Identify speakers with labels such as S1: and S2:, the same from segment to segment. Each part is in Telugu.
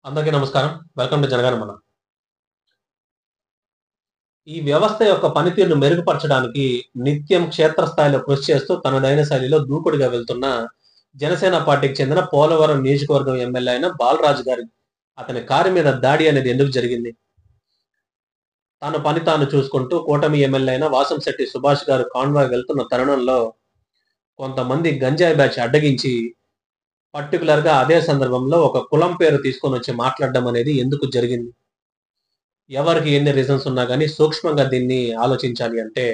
S1: అందరికీ నమస్కారం. Welcome to Janaganamana. ఈ వ్యవస్థ యొక్క పనితీరును మెరుగుపరచడానికి నిత్యం క్షేత్రస్థాయిలో కృషి చేస్తూ తనదైన శైలిలో దూకుడుగా వెళ్తున్న జనసేన పార్టీకి చెందిన పోలవరం నియోజకవర్గం ఎమ్మెల్యే అయిన బాలరాజు గారి అతని కారు మీద దాడి అనేది ఎందుకు జరిగింది? తన పని తాను చూసుకుంటూ కూటమి ఎమ్మెల్యే అయిన వాసంశెట్టి సుభాష్ గారు కాన్వాయ్ వెళ్తున్న తరుణంలో కొంతమంది గంజాయి బ్యాచ్ అడ్డగించి పర్టికులర్‌గా అదే సందర్భంలో ఒక కులం పేరు తీసుకొనొచ్చి మాట్లాడడం అనేది ఎందుకు జరిగింది? ఎవరికి ఎన్ని రీజన్స్ ఉన్నా గాని సూక్ష్మంగా దీన్ని ఆలోచించాలి అంటే,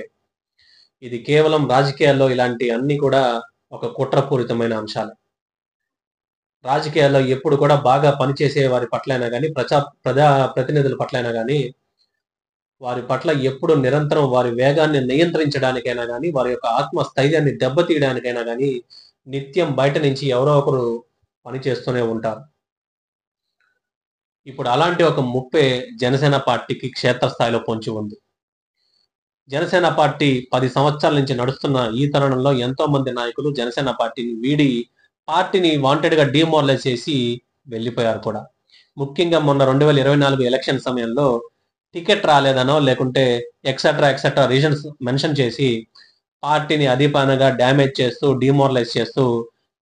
S1: ఇది కేవలం రాజకీయాల్లో ఇలాంటి అన్నీ కూడా ఒక కుట్రపూరితమైన అంశాలే. రాజకీయాల్లో ఎప్పుడు కూడా బాగా పనిచేసే వారి పట్లైనా గాని, ప్రజా ప్రతినిధుల పట్లైనా గాని, వారి పట్ల ఎప్పుడు నిరంతరం వారి వేగాన్ని నియంత్రించడానికైనా గాని, వారి యొక్క ఆత్మస్థైర్యాన్ని దెబ్బతీయడానికైనా గాని, నిత్యం బయట నుంచి ఎవరో ఒకరు పని చేస్తూనే ఉంటారు. ఇప్పుడు అలాంటి ఒక ముప్పే జనసేన పార్టీకి క్షేత్రస్థాయిలో పొంచి ఉంది. జనసేన పార్టీ 10 సంవత్సరాల నుంచి నడుస్తున్న ఈ తరుణంలో ఎంతో మంది నాయకులు జనసేన పార్టీని వీడి, పార్టీని వాంటెడ్‌గా డీమోరలైజ్ చేసి వెళ్ళిపోయారు కూడా. ముఖ్యంగా మొన్న 2024 ఎలక్షన్ సమయంలో టికెట్ రాలేదనో, లేకుంటే ఎక్సెట్రా రీజన్స్ మెన్షన్ చేసి పార్టీని అదీపానగా డ్యామేజ్ చేస్తూ, డీమోరలైజ్ చేస్తూ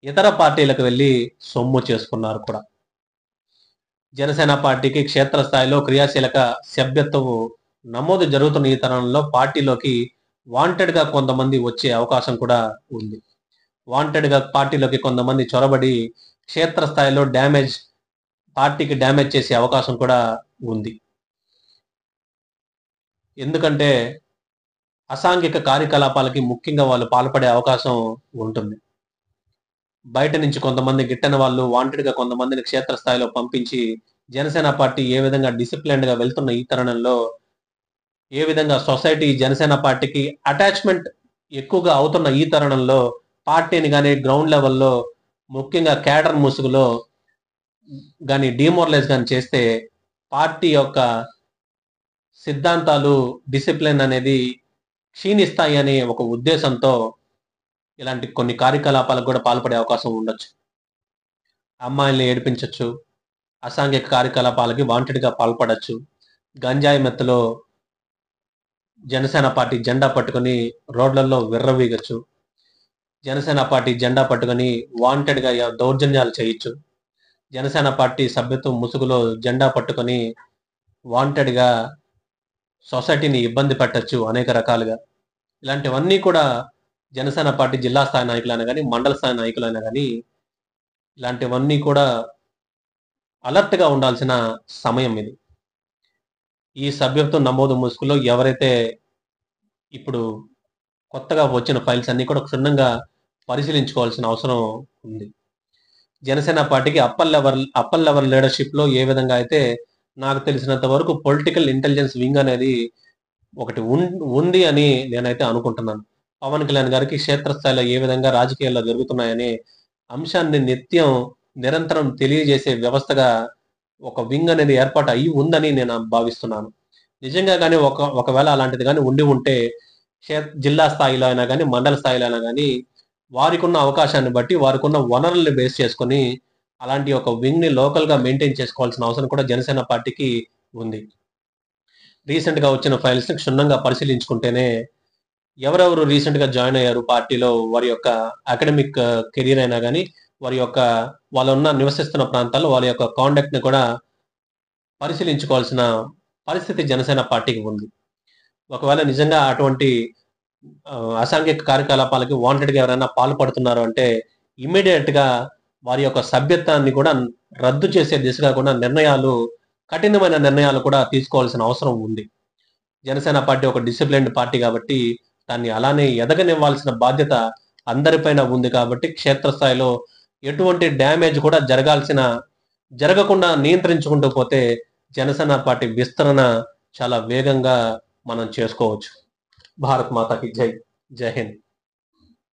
S1: ఇతర పార్టీలకు వెళ్లి సొమ్ము చేసుకున్నారు కూడా. జనసేన పార్టీకి క్షేత్రస్థాయిలో క్రియాశీలక సభ్యత్వము నమోదు జరుగుతున్న ఈ తరుణంలో పార్టీలోకి వాంటెడ్‌గా కొంతమంది వచ్చే అవకాశం కూడా ఉంది. వాంటెడ్‌గా పార్టీలోకి కొంతమంది చొరబడి క్షేత్రస్థాయిలో పార్టీకి డ్యామేజ్ చేసే అవకాశం కూడా ఉంది. ఎందుకంటే అసాంఘిక కార్యకలాపాలకి ముఖ్యంగా వాళ్ళు పాల్పడే అవకాశం ఉంటుంది. బయట నుంచి కొంతమంది గిట్టని వాళ్ళు వాంటెడ్‌గా కొంతమందిని క్షేత్రస్థాయిలో పంపించి, జనసేన పార్టీ ఏ విధంగా డిసిప్లిన్డ్‌గా వెళ్తున్న ఈ తరుణంలో, ఏ విధంగా సొసైటీ జనసేన పార్టీకి అటాచ్‌మెంట్ ఎక్కువగా అవుతున్న ఈ తరుణంలో, పార్టీని గాని గ్రౌండ్ లెవెల్‌లో ముఖ్యంగా క్యాడర్ ముసుగులో గాని డీమోరలైజ్ గాని చేస్తే, పార్టీ యొక్క సిద్ధాంతాలు, డిసిప్లిన్ అనేది క్షీణిస్తాయి అనే ఒక ఉద్దేశంతో ఇలాంటి కొన్ని కార్యకలాపాలకు కూడా పాల్పడే అవకాశం ఉండొచ్చు. అమ్మాయిల్ని ఏడిపించొచ్చు. అసాంఘిక కార్యకలాపాలకి వాంటెడ్‌గా పాల్పడొచ్చు. గంజాయి మత్తులో జనసేన పార్టీ జెండా పట్టుకొని రోడ్లలో విర్రవీగొచ్చు. జనసేన పార్టీ జెండా పట్టుకొని వాంటెడ్‌గా దౌర్జన్యాలు చేయొచ్చు. జనసేన పార్టీ సభ్యత్వం ముసుగులో జెండా పట్టుకొని వాంటెడ్‌గా సొసైటీని ఇబ్బంది పెట్టొచ్చు అనేక రకాలుగా. ఇలాంటివన్నీ కూడా జనసేన పార్టీ జిల్లా స్థాయి నాయకులైనా గాని, మండల స్థాయి నాయకులైనా గాని, ఇలాంటివన్నీ కూడా అలర్ట్‌గా ఉండాల్సిన సమయం ఇది. ఈ సభ్యత్వం నమోదు ముసుగులో ఎవరైతే ఇప్పుడు కొత్తగా వచ్చిన ఫైల్స్ అన్నీ కూడా క్షుణ్ణంగా పరిశీలించుకోవాల్సిన అవసరం ఉంది. జనసేన పార్టీకి అప్పర్ లెవెల్ లీడర్‌షిప్‌లో ఏ విధంగా అయితే నాకు తెలిసినంత వరకు పొలిటికల్ ఇంటెలిజెన్స్ వింగ్ అనేది ఒకటి ఉంది అని నేనైతే అనుకుంటున్నాను. పవన్ కళ్యాణ్ గారికి క్షేత్రస్థాయిలో ఏ విధంగా రాజకీయాల్లో జరుగుతున్నాయనే అంశాన్ని నిరంతరం తెలియజేసే వ్యవస్థగా ఒక వింగ్ అనేది ఏర్పాటు అయ్యి ఉందని నేను భావిస్తున్నాను. నిజంగా గాని ఒకవేళ అలాంటిది గాని ఉండి ఉంటే జిల్లా స్థాయిలో అయినా గాని, మండల స్థాయిలో అయినా గాని వారికున్న అవకాశాన్ని బట్టి, వారికున్న వనరుల్ని బేస్ చేసుకొని అలాంటి ఒక వింగ్‌ని లోకల్‌గా మెయింటైన్ చేసుకోవాల్సిన అవసరం కూడా జనసేన పార్టీకి ఉంది. రీసెంట్‌గా వచ్చిన ఫైల్స్‌ని క్షుణ్ణంగా పరిశీలించుకుంటేనే ఎవరెవరు రీసెంట్‌గా జాయిన్ అయ్యారు పార్టీలో, వారి యొక్క అకాడమిక్ కెరియర్ అయినా గాని, వాళ్ళున్న నివసిస్తున్న ప్రాంతాల్లో వాళ్ళ యొక్క కాండక్ట్‌ని కూడా పరిశీలించుకోవాల్సిన పరిస్థితి జనసేన పార్టీకి ఉంది. ఒకవేళ నిజంగా అటువంటి అసాంఘిక కార్యకలాపాలకి వాంటెడ్‌గా ఎవరైనా పాల్పడుతున్నారు అంటే, ఇమ్మీడియేట్‌గా వారి యొక్క సభ్యత్వాన్ని కూడా రద్దు చేసే దిశగా కూడా కఠినమైన నిర్ణయాలు కూడా తీసుకోవాల్సిన అవసరం ఉంది. జనసేన పార్టీ ఒక డిసిప్లిన్డ్ పార్టీ కాబట్టి, దాన్ని అలానే ఎదగనివ్వాల్సిన బాధ్యత అందరిపైన ఉంది కాబట్టి, క్షేత్రస్థాయిలో ఎటువంటి డ్యామేజ్ కూడా జరగకుండా నియంత్రించుకుంటూ పోతే, జనసేన పార్టీ విస్తరణ చాలా వేగంగా మనం చేసుకోవచ్చు. భారత్ మాతాకి జై! జై హింద్!